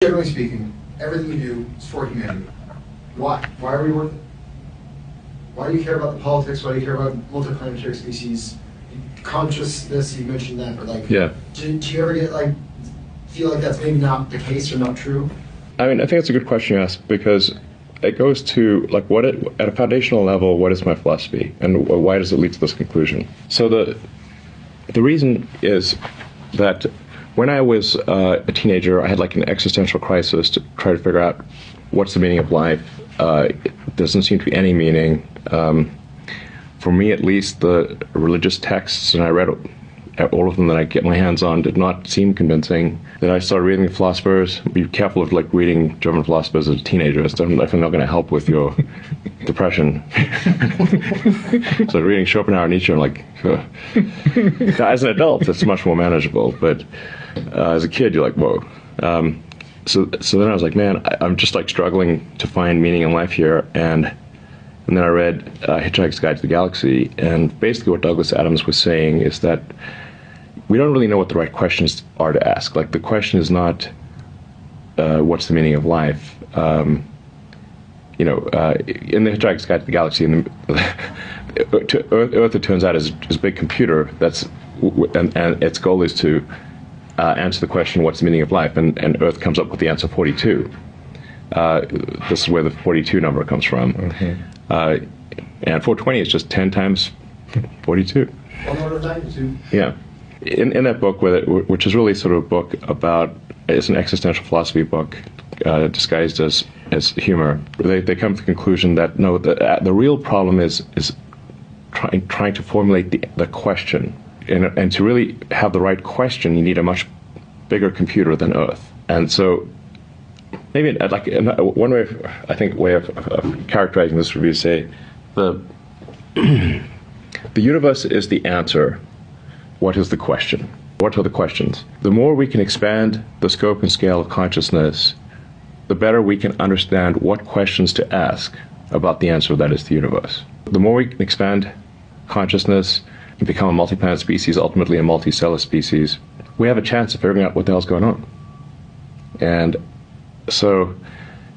Generally speaking, everything you do is for humanity. Why? Why are we worth it? Why do you care about the politics? Why do you care about multiplanetary species? Consciousness, you mentioned that, but like, yeah. Do you ever get like, feel like that's maybe not the case or not true? I mean, I think it's a good question you ask, because it goes to like at a foundational level, what is my philosophy, and why does it lead to this conclusion? So the reason is that when I was a teenager, I had like an existential crisis to try to figure out what's the meaning of life. It doesn't seem to be any meaning. For me, at least, the religious texts, and I read all of them that I get my hands on, did not seem convincing. Then I started reading the philosophers. Be careful of like reading German philosophers as a teenager. It's definitely not going to help with your depression. So reading Schopenhauer and Nietzsche, I'm like, as an adult, it's much more manageable. But as a kid, you're like, whoa. So then I was like, man, I'm just like struggling to find meaning in life here. And then I read Hitchhiker's Guide to the Galaxy, and basically what Douglas Adams was saying is that we don't really know what the right questions are to ask. Like, the question is not what's the meaning of life. In the Hitchhiker's Guide to the Galaxy, Earth, it turns out, is a big computer and its goal is to answer the question, what's the meaning of life? And Earth comes up with the answer 42. This is where the 42 number comes from. Mm-hmm. And 420 is just 10 times 42. One order of magnitude. Yeah. In that book, which is really sort of a book about, it's an existential philosophy book disguised as humor, they come to the conclusion that no, the real problem is trying to formulate the question. And to really have the right question, you need a much bigger computer than Earth. And so maybe like one way of characterizing this would be to say the universe is the answer. What is the question? What are the questions? The more we can expand the scope and scale of consciousness, the better we can understand what questions to ask about the answer that is the universe. The more we can expand consciousness and become a multi-planet species, ultimately a multicellular species, we have a chance of figuring out what the hell's going on. And so,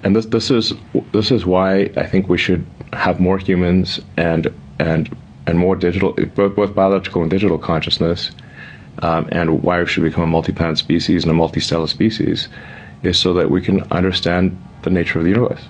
and this is why I think we should have more humans and more digital, both biological and digital consciousness, and why we should become a multi-planet species and a multicellular species, is so that we can understand the nature of the universe.